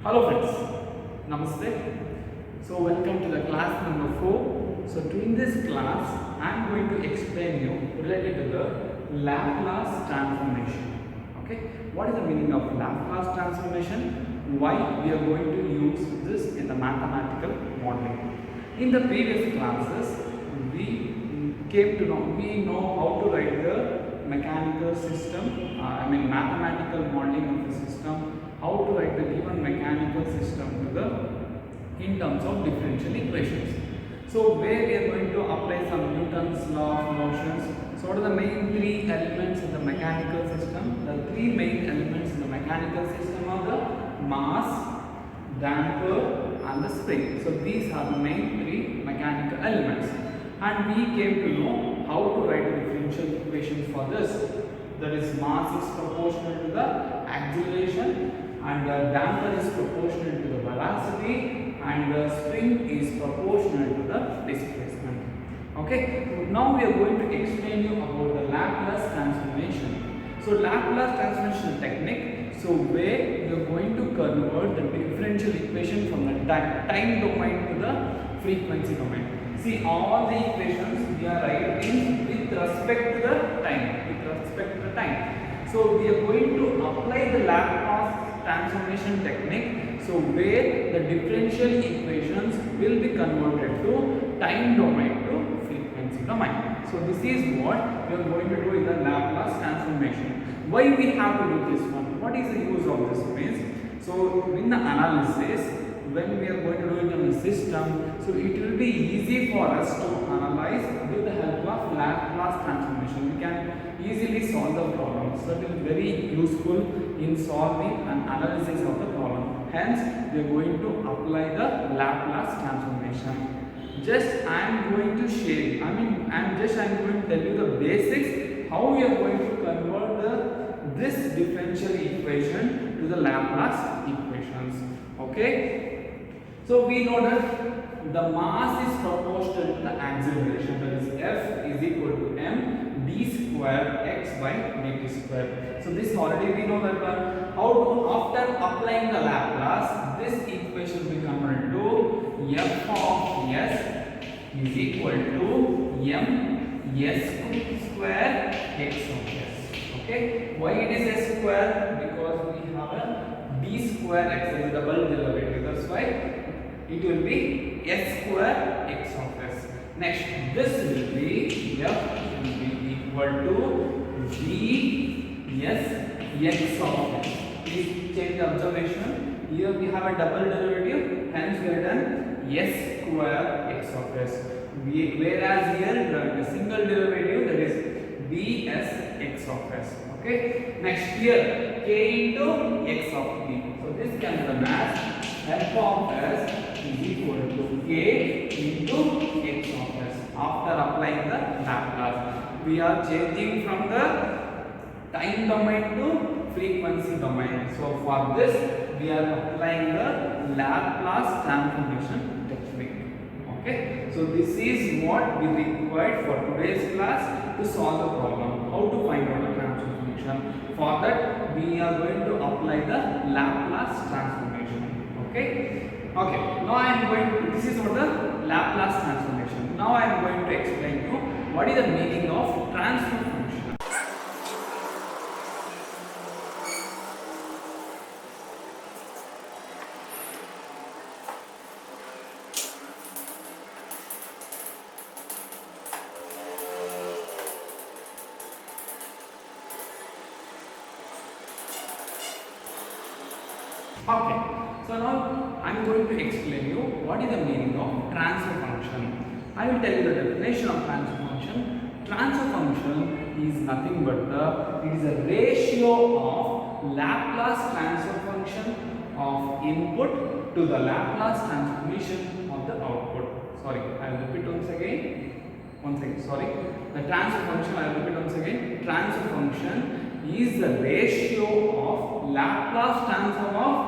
Hello friends, Namaste. So welcome to the class number 4. So in this class, I am going to explain you related to the Laplace transformation. Okay, what is the meaning of Laplace transformation? Why we are going to use this in the mathematical modeling? In the previous classes, we know how to write the mechanical system, mathematical modeling of the system, how to write the given mechanical system to in terms of differential equations. So where we are going to apply some Newton's law of motions. So what are the main three elements in the mechanical system? The three main elements in the mechanical system are the mass, damper and the spring. So these are the main three mechanical elements. And we came to know how to write the differential equations for this. That is, mass is proportional to the acceleration, and the damper is proportional to the velocity, and the spring is proportional to the displacement. Okay, so now we are going to explain you about the Laplace transformation. So Laplace transformation technique, so where we are going to convert the differential equation from the time domain to the frequency domain. See, all the equations we are writing with respect to the time. So we are going to apply the Laplace transformation technique. So where the differential equations will be converted to time domain to frequency domain. So this is what we are going to do in the Laplace transformation. Why we have to do this one? What is the use of this means? So in the analysis, when we are going to do it on the system, so it will be easy for us to analyze with the help of Laplace transformation. We can easily solve the problem. So it is very useful in solving and analysis of the problem. Hence, we are going to apply the Laplace transformation. Just I am going to share. I am going to tell you the basics how we are going to convert this differential equation to the Laplace equations. Okay. So we know that the mass is proportional to the acceleration, that is F is equal to m d square x by dt square. So this already we know that how to, after applying the Laplace, this equation will be converted to f of s is equal to m s square x of s. Okay, why it is s square? Because we have a d square x as a double derivative, that's why it will be s square x of s. Next, this will be f will be equal to d s x of s. Please check the observation. Here we have a double derivative, hence we have done s square x of s. Whereas here the single derivative, that is ds x of s. Okay. Next, here k into x of t. So this can be the as f of s is equal to k into x of s. After applying the Laplace, we are changing from the time domain to frequency domain. So for this, we are applying the Laplace transformation technique. Okay. So this is what we required for today's class to solve the problem. How to find out the transformation? For that, we are going to apply the Laplace transformation. Okay. Okay, now I am going to, this is what the Laplace transformation. Now I am going to explain you what is the meaning of transfer function. Okay. So now I am going to explain you what is the meaning of transfer function. I will tell you the definition of transfer function. Transfer function is nothing but it is a ratio of Laplace transfer function of input to the Laplace transformation of the output. Sorry, I will repeat once again. Sorry. The transfer function, I will repeat once again. Transfer function is the ratio of Laplace transform of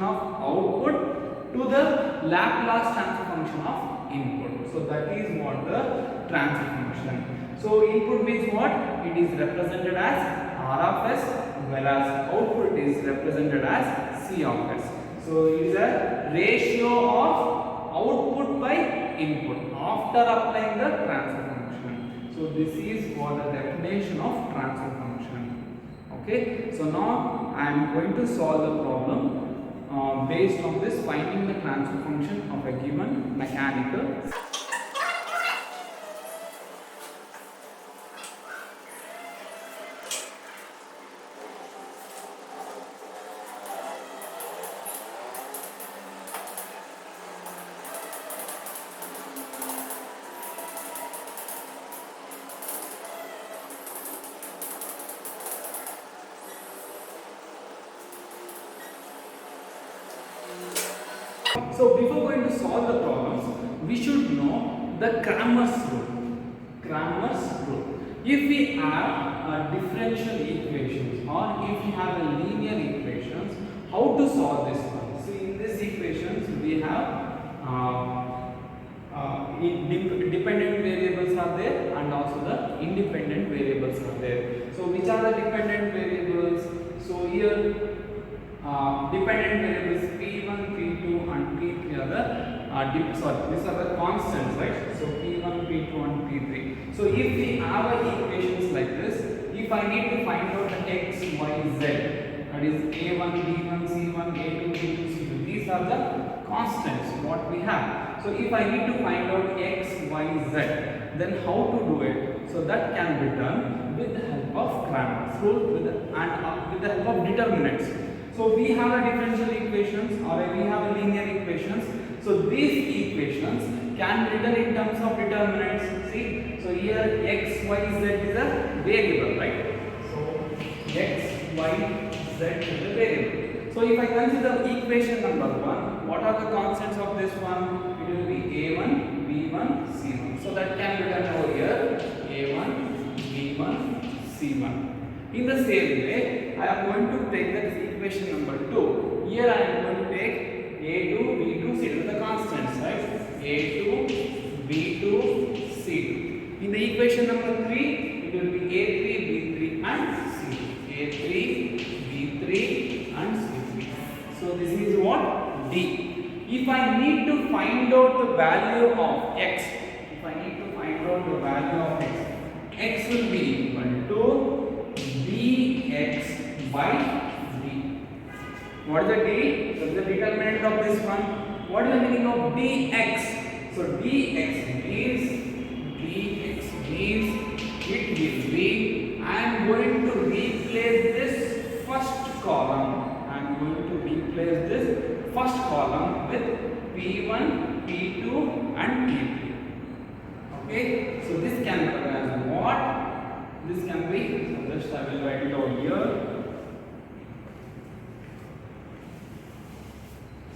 output to the Laplace transfer function of input. So that is what the transfer function. So input means what? It is represented as R of s, whereas output is represented as C of s. So So it is a ratio of output by input after applying the transfer function. So this is what the definition of transfer function. Okay. So now I am going to solve the problem based on this, finding the transfer function of a given mechanical. So before going to solve the problems, we should know the Cramer's rule. Cramer's rule. If we have differential equations or if we have a linear equations, how to solve this one? So in these equations we have dependent variables are there and also the independent variables are there. So which are the dependent variables? So here dependent variables P1, P2 and P3 are the these are the constants, right? So P1, P2 and P3. So if we have equations like this, if I need to find out the x, y, z, that is A1, B1, C1, A2, B2, C2, these are the constants what we have. So if I need to find out x, y, z, then how to do it? So that can be done with the help of Cramer's rule and with the help of determinants. So we have a differential equations or we have a linear equations. So these equations can be written in terms of determinants. See, so here x, y, z is a variable, right? So x, y, z is a variable. So if I consider equation number 1, what are the constants of this one? It will be a1, b1, c1. So that can be done over here, a1, b1, c1. In the same way, I am going to take that equation number 2. Here I am going to take a2, b2, c2, the constants, right? a2, b2, c2. In the equation number 3, it will be a3, b3 and c2. a3, b3 and c3. So this is what? D. If I need to find out the value of x, x will be equal to dx by d. What is the d? So the determinant of this one. What is the meaning of dx? So dx means it will be, I am going to replace this first column. With P1, P2 and P3. Okay, so this can be as what? This can be, so just I will write it over here.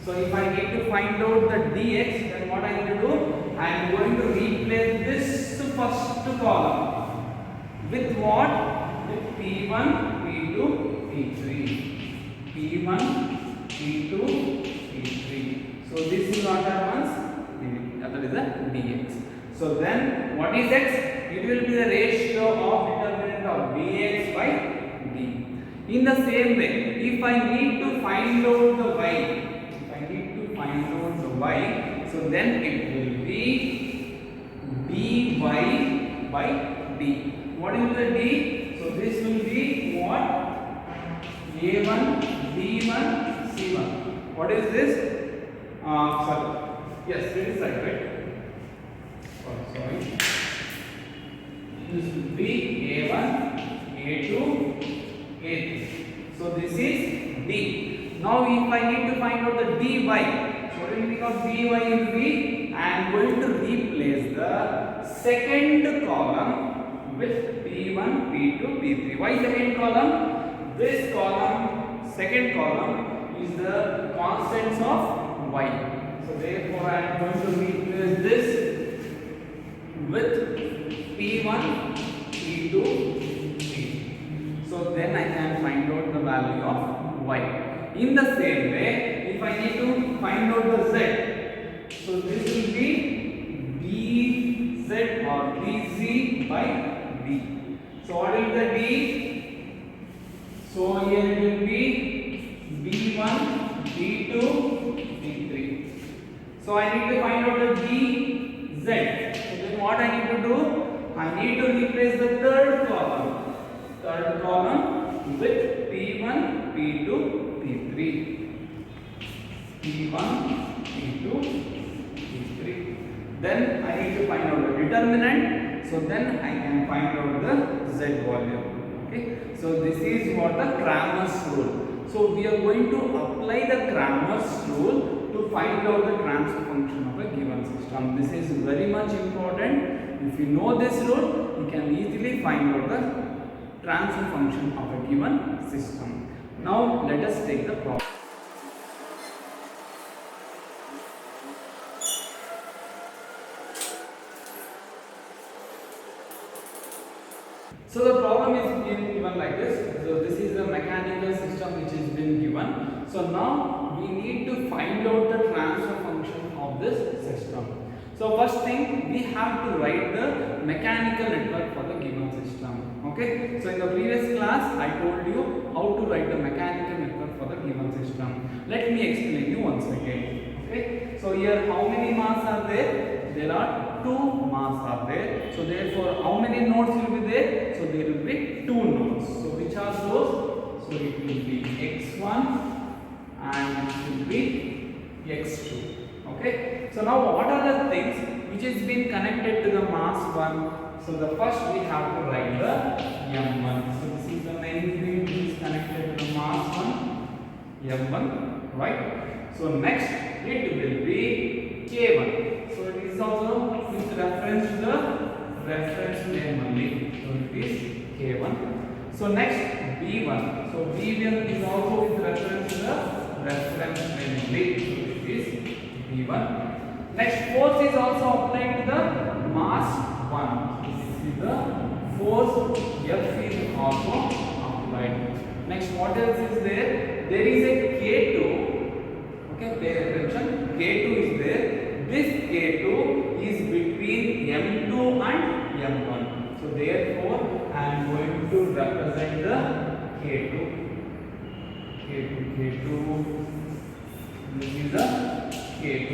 So if I need to find out the dx, then what I need to do? I am going to replace this first column with what? With P1, P2, P3. P1, P2, P3. So this is what happens, that is the dx. So then what is x? It will be the ratio of determinant of dx by d. In the same way, if I need to find out the y, so then it will be dy by d. What is the d? So this will be what? a1, b1, c1. What is this? Sorry. Yes, this is right? Oh, sorry. This will be a1, a2, a3. So this is d. Now if I need to find out the dy, what do you mean of dy will be? I am going to replace the second column with P1, P2, P3. Why second column? This column, second column is the constants of y. So therefore I am going to replace this with P1, P2, P3. So then I can find out the value of y. In the same way, if I need to find out the z, so this will be dz or dz by d. So what is the d? So here it will be b1, b2, So I need to find out the dz. So then what I need to do? I need to replace the third column. Third column with P1, P2, P3. P1, P2, P3. Then I need to find out the determinant. So then I can find out the Z volume. Okay. So this is what the Cramer's rule. So we are going to apply the Cramer's rule to find out the transfer function of a given system. This is very much important. If you know this rule, you can easily find out the transfer function of a given system. Now let us take the problem. So the problem is given like this. So this is the mechanical system which is been given. So now we need to find out the transfer function of this system. So first thing, we have to write the mechanical network for the given system. Okay. So in the previous class, I told you how to write the mechanical network for the given system. Let me explain you once again. Okay. So here, how many mass are there? There are 2 mass are there. So therefore, how many nodes will be there? So there will be 2 nodes. So which are those? So it will be x1 and it will be x2. Okay. So now what are the things which is been connected to the mass 1? So the first we have to write the m1. So this is the main thing which is connected to the mass 1, m1, right? So next it will be k1. So it is also with reference to the reference name only. So it is k1. So next b1. So b1 is also with reference to the reference name only. So it is b1. Next force is also applied to the mass 1. This is the force F is also applied. Next, what else is there? There is a K2. Okay, pay attention. K2 is there. This K2 is between M2 and M1. So therefore, I am going to represent the K2. K2. This is the K2.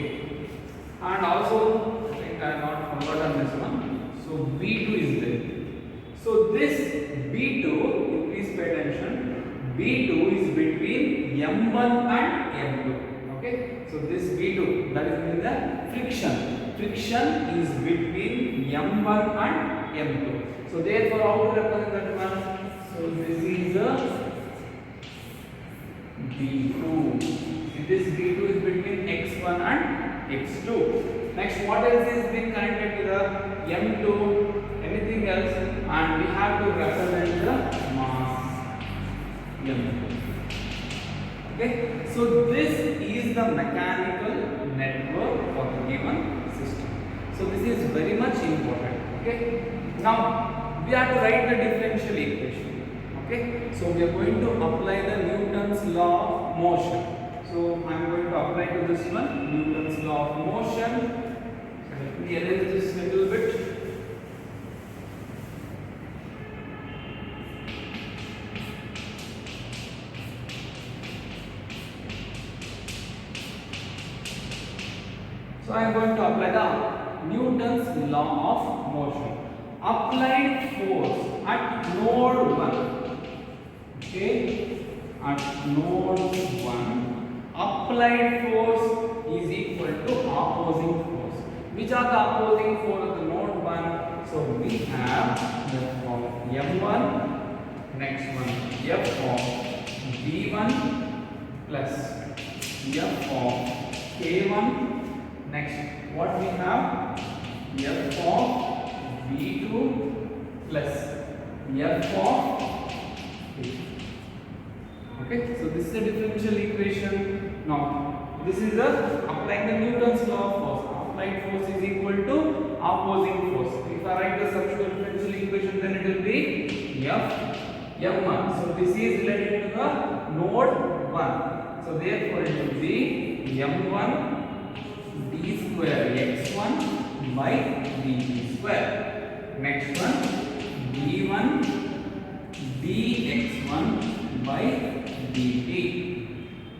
And also, I think I have not forgotten this one. So B2 is there. So this B2, please pay attention. B2 is between M1 and M2. Okay. So this B2, that is mean the friction. Friction is between M1 and M2. So therefore, how to represent that one? So this is the B2. See, this B2 is between X1 and X2. Next, what else is being connected to the M2? Anything else? And we have to represent the mass M2. Okay. So this is the mechanical network for the given system. So this is very much important. Okay. Now we have to write the differential equation. Okay. So we are going to apply the Newton's law of motion. So I am going to apply to this one, Newton's law of motion. Let me arrange this a little bit. So I am going to apply the Newton's law of motion. Applied force at node 1. Okay, at node 1. Applied force is equal to opposing force. Which are the opposing force of the node 1? So we have F of M1, next one F of B1 plus F of K1. Next, what we have? F of B2 plus F of K2. Okay, so this is a differential equation. Now, this is the applying the Newton's law of force. Applied force is equal to opposing force. If I write the substitute differential equation, then it will be F M1. So this is related to the node 1. So therefore, it will be M1 d square x1 by dt square. Next one, d1 dx1 by dt.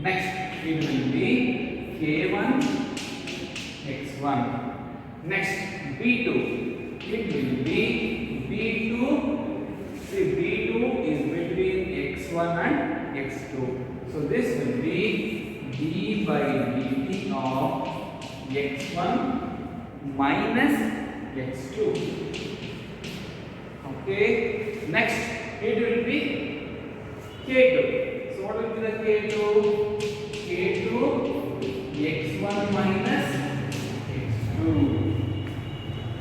Next, it will be k1 x1. Next b2, it will be b2. See, b2 is between x1 and x2. So this will be d by dt of x1 minus x2. Okay. Next, it will be k2. So what will be the k2? k2 x1 minus x2.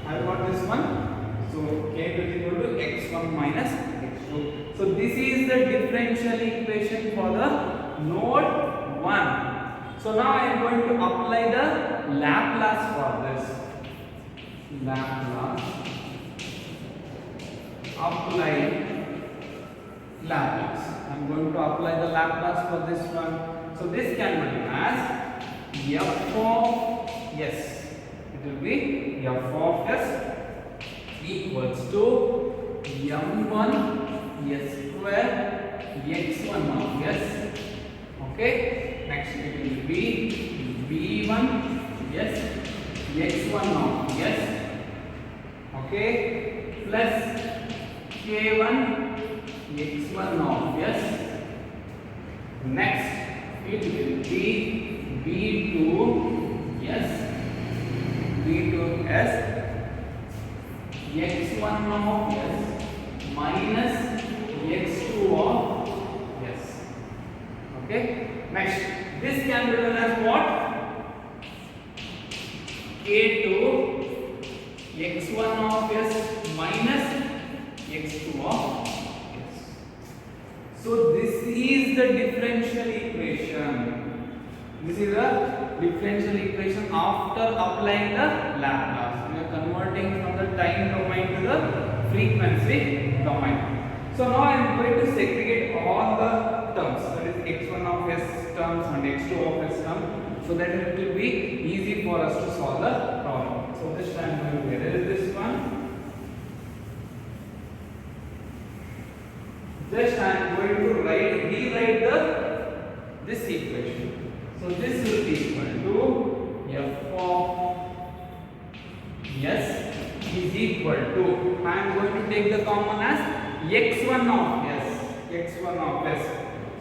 I got this one. So k2 is equal to x1 minus x2. So this is the differential equation for the node 1. So now I am going to apply the Laplace for this. Laplace. Apply Laplace. I am going to apply the Laplace for this one. So this can be written as f of s. It will be f of s equals to m1 s square x1 of s. Okay. Next it will be b1 s x1 of s. Okay. Plus k1 x1 of s. Next it will be b2 s x1 of s minus x2 of s. Okay. Next, this can be written as what? k2 x1 of s minus x2 of s. So this is the differential equation. This is a differential equation after applying the Laplace. We are converting from the time domain to the frequency domain. So now I am going to segregate all the terms, that is x1 of s terms and x2 of s terms, so that it will be easy for us to solve the problem. So this time I am going to erase this one. Just I am going to rewrite this equation. So this will be equal to f of s is equal to, I am going to take the common as x1 of s.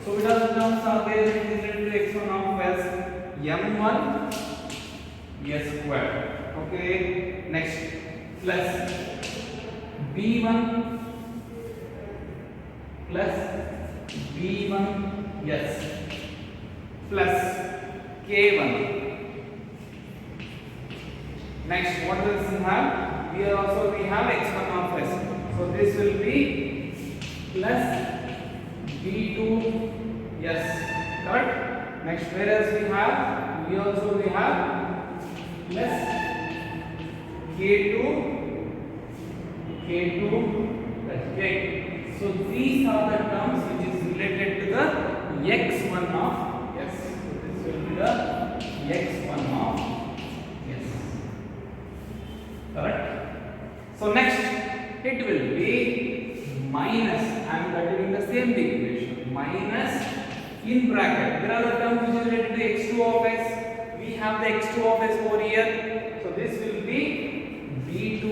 So which are the terms are there related to x1 of s? m1 s square. Okay. Next, plus b1 s plus k1. Next, what does we have? Here also we have x1 of s. So this will be plus b2 s. Correct? Next, whereas we have plus k2 plus k. So these are the terms which is related to the x1 of s. So this will be the x1 of s. Correct? So next it will be minus, I am continuing the same equation, minus in bracket. There are the terms which is related to x2 of s. We have the x2 of s over here. So this will be b2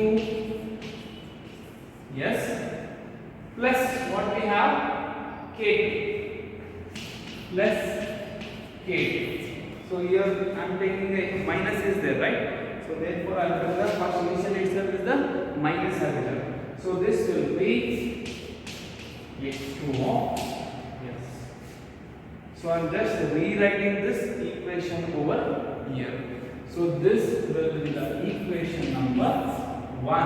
s plus what we have, k2 plus k2. So here I am taking the minus is there, right? So therefore I will do the first initial itself is the minus available. So this will be x2 of s. So I am just rewriting this equation over here. So this will be the equation number 1.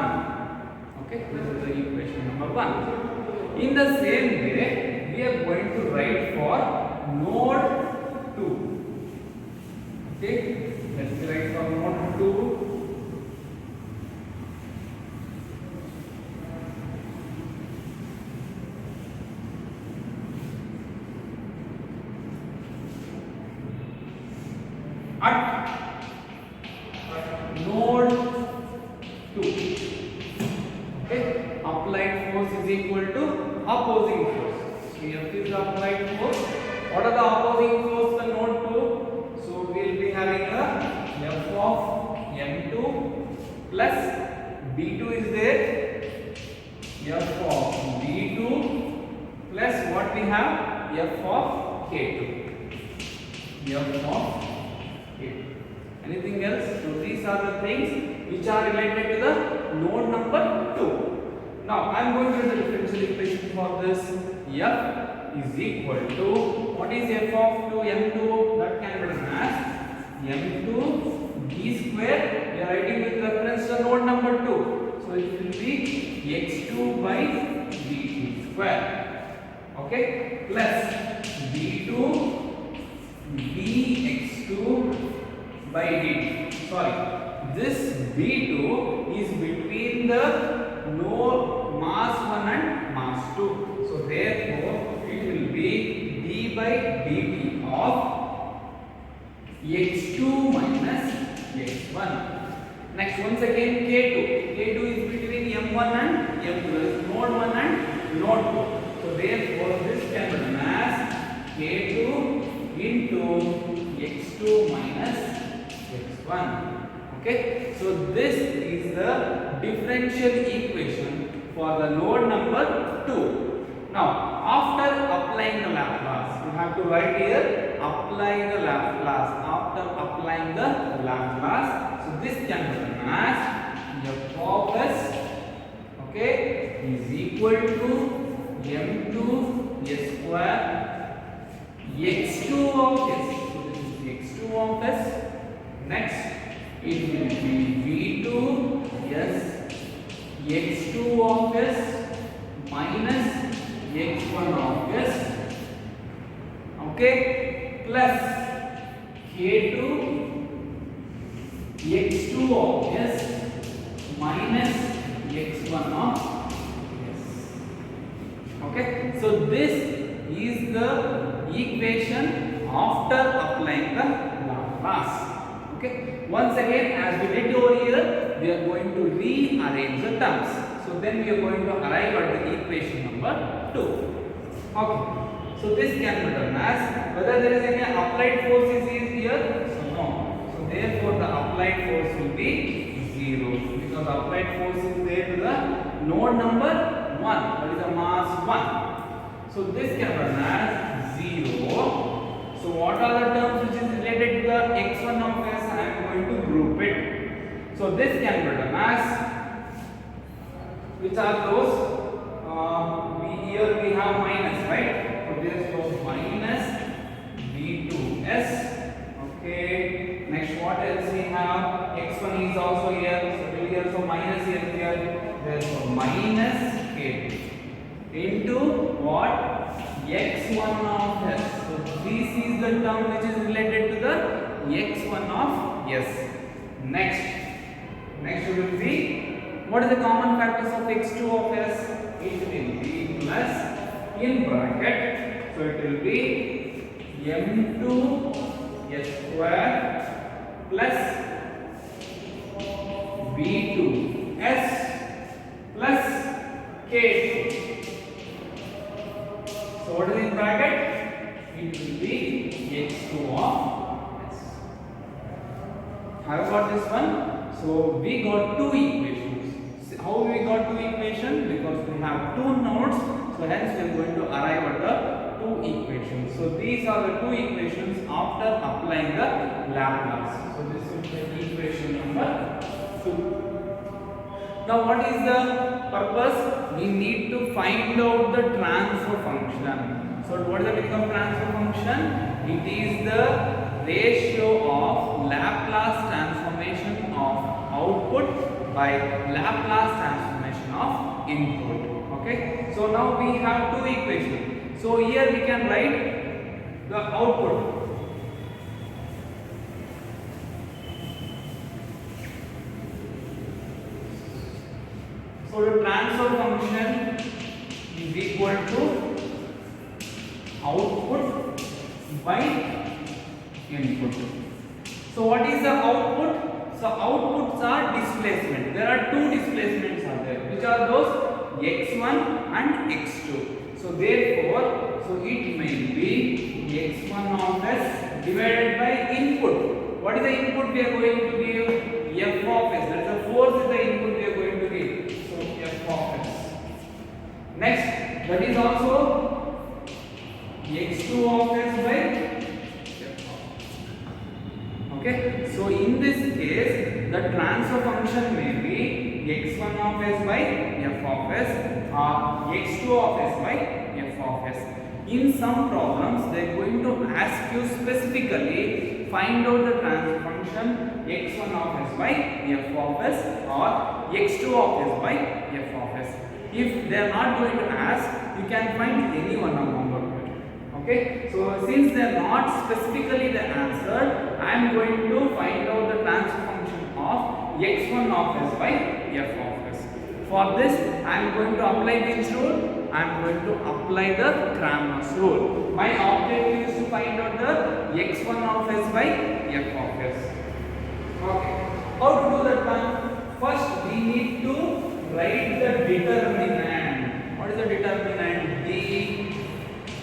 Okay, this is the equation number 1. In the same way, we are going to write for node 2. Okay, let's write for node 2. At node 2. Okay, applied force is equal to opposing force. So here is the applied force. What are the opposing force the node 2? So we will be having a f of f of a. Anything else? So these are the things which are related to the node number 2. Now I am going to the differential equation for this. F is equal to, what is f of 2 m2? That can be written as m2 b square. We are writing with reference to node number 2. So it will be x2 by b2 square. Okay, plus b2 bx2 by dt. Sorry, this b2 is between the node mass 1 and mass 2. So therefore it will be d by dt of x2 minus x1. Next, once again k2. K2 is between m1 and m2. That is node 1 and node 2. So therefore this can be written as k2 into x2 minus x1. Okay, so this is the differential equation for the node number 2. Now after applying the Laplace, you have to write here apply the Laplace. After applying the Laplace, so this can be written as f of s, okay, is equal to m2 s square x2 of s. So this is x2 of s. Next, it will be v2 s x2 of s minus x1 of s, okay, plus k2 x2 of s minus x1 of s. Okay, so this is the equation after applying the Laplace. Okay, once again, as we did over here, we are going to rearrange the terms. So then we are going to arrive at the equation number 2. Okay, so this can be written as, whether there is any applied force is here, so no. So therefore the applied force will be 0, because applied force is there to the node number 1, that is a mass 1. So this can be written as 0. So what are the terms which is related to the x1 of s? I am going to group it. So this can be written as, which are those? Here we have minus, right? So this was minus b2s. Okay. Next, what else we have? x1 is also here. So here, so minus here. Therefore minus k into what? x1 of s. So this is the term which is related to the x1 of s. Next will be, what is the common factors of x2 of s? It will be plus in bracket. So it will be m2 s square plus b2 s plus k2. So what is in bracket? It will be x2 of s. How about this one? So we got two equations. How we got two equations? Because we have two nodes. So hence we are going to arrive at the two equations. So these are the two equations after applying the Laplace. So this will be equation number 2. Now what is the purpose? We need to find out the transfer function. So what is the meaning of transfer function? It is the ratio of Laplace transformation of output by Laplace transformation of input. Okay. So now we have two equations. So here we can write the output. So the transfer function is equal to output by input. So what is the output? So outputs are displacement. There are two displacements are there. Which are those? x1 and x2. So therefore, so it may be x1 of s divided by input. What is the input we are going to give? F of s. That is the force is the input we are going to give. So f of s. Next, that is also x2 of s by f of s. Okay, so in this case, the transfer function may be x1 of s by f of s or x2 of s by f of s. In some problems, they are going to ask you specifically find out the transfer function x1 of s by f of s or x2 of s by f of s. If they are not going to ask, you can find any one among them. Okay, so since they are not specifically the answer, I am going to find out the transfer function of x1 of s by f of s. For this, I am going to apply which rule? I am going to apply the Cramer's rule. My objective is to find out the x1 of s by f of s. Okay, how to do that one? First, we need to write the determinant. What is the determinant? D.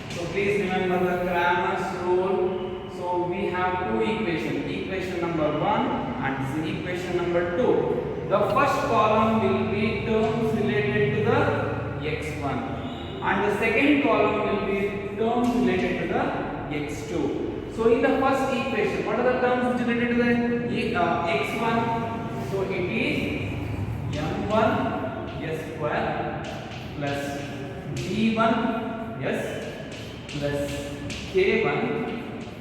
So please remember the Cramer's rule. So we have two equations, equation number 1 and equation number 2. The first column will be terms related to the x1 and the second column will be terms related to the x2. So in the first equation, what are the terms related to the x1? So it is m1 s square plus b1 s plus k1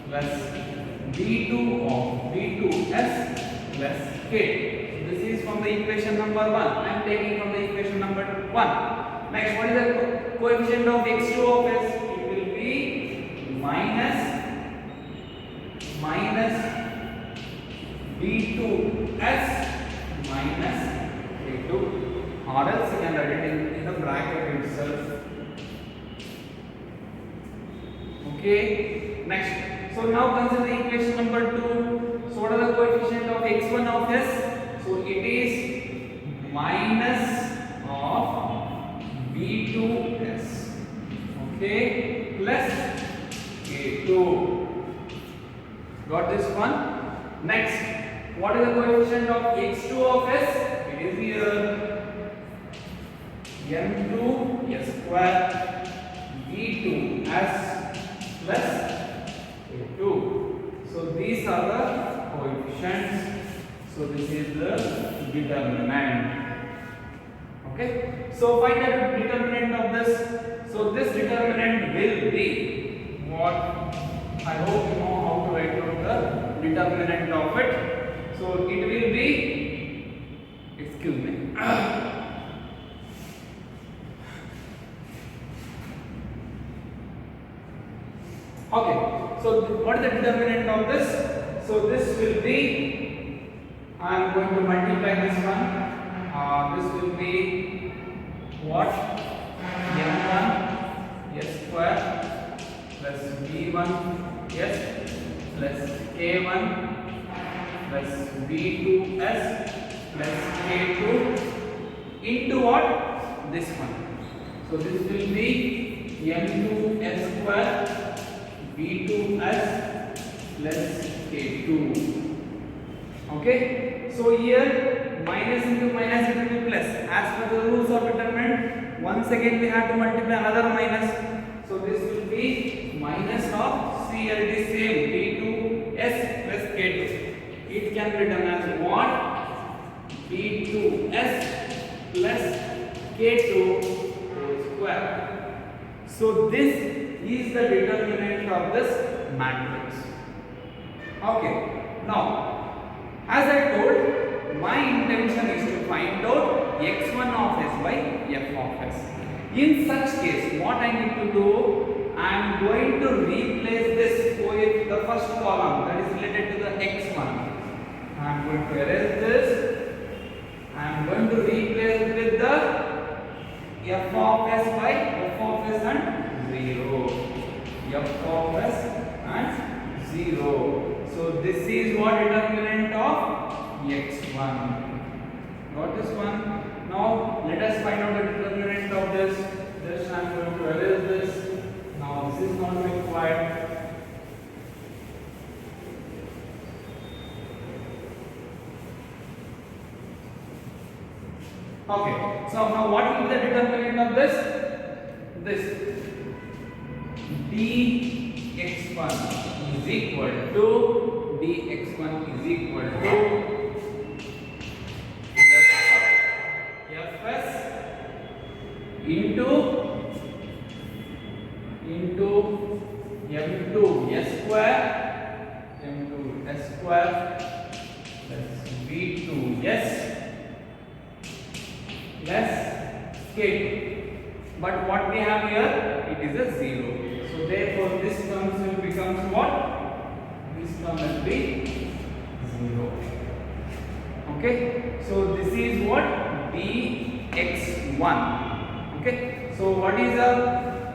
plus b2s plus k. So this is from the equation number 1. I am taking from the equation number 1. Next, what is the coefficient of x2 of s? It will be minus b2s minus k2, or else you can write it in the bracket itself. Okay, next. So now consider equation number 2. So what are the coefficient of x1 of s? So it is minus of b2s, okay, plus k2. Got this one? Next, what is the coefficient of x2 of s? It is here m2 s square b2s plus k2. So these are the coefficients. So this is the determinant. Okay. So find the determinant of this. So this determinant will be what? I hope you know how to write down the determinant of it. So it will be, excuse me. Okay, so what is the determinant of this? So this will be, I am going to multiply this one. This will be what? m1 s square plus b1 s plus k1 plus b2s plus k2 into what? This one. So this will be m2 s square b2s plus k2. Okay, so here minus into minus it will be plus. As per the rules of determinant, once again we have to multiply another minus. So this will be minus of, see here it is same, b2s plus k2. It can be written as what? b2s plus k2 whole square. So this is the determinant of this matrix. Okay, now as I told, my intention is to find out x1 of s by f of s. In such case, what I need to do, I am going to replace this with the first column that is related to the x1. I am going to erase this. I am going to replace with the f of s by f of s and 0. F of s and 0. So this is what determinant of x1. Got this one? Now let us find out the determinant of this. Just I am going to erase this. Now this is not required. Okay. So now what will be the determinant of this? This dx1 is equal to dx1 is equal to fs into m2 s square plus v2s plus k2. But what we have here, it is a 0. So therefore this term will becomes what? This term will be 0. Okay. So this is what? dx1. Okay. So what is the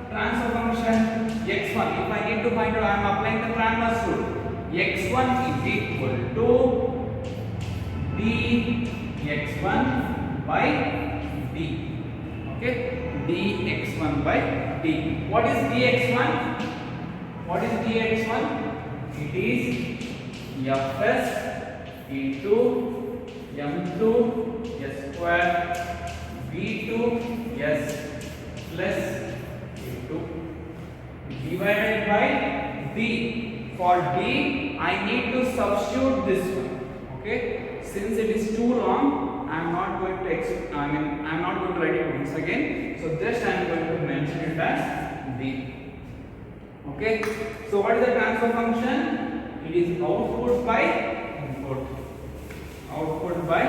transfer function x1? If I need to find out, I am applying the Cramer's rule. x1 is equal to dx1 by d. Okay, dx1 by d. What is dx1? What is dx1? It is fs into m2 s square v2 s plus a2 divided by d. For d, I need to substitute this one. Okay, since it is too long, I am not going to write it once again. So just I am going to mention it as d. Okay, so what is the transfer function? It is output by input. Output by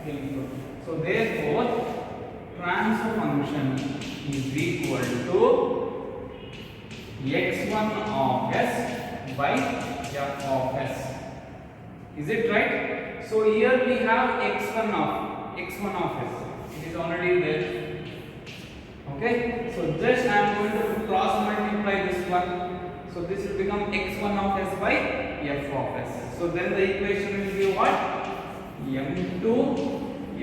input. So therefore, transfer function is equal to x1 of s by f of s. Is it right? So here we have x1 of s. It is already there. Okay. So just I am going to cross multiply this one. So this will become x1 of s by f of s. So then the equation will be what? m2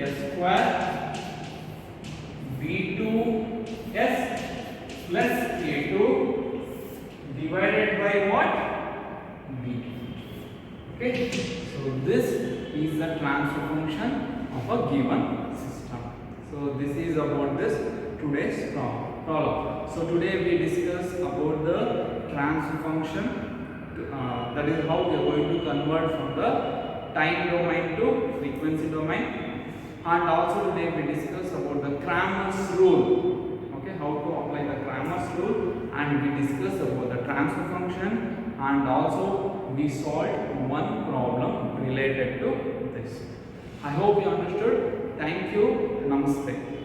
s square v2 s plus k2 divided by what? b. Okay. So this is the transfer function of a given system. So this is about this today's problem. So today we discuss about the transfer function. That is how we are going to convert from the time domain to frequency domain. And also today we discuss about the Cramer's rule. Okay, how to apply the Cramer's rule, and we discuss about the transfer function, and also we solved one problem related to this. I hope you understood.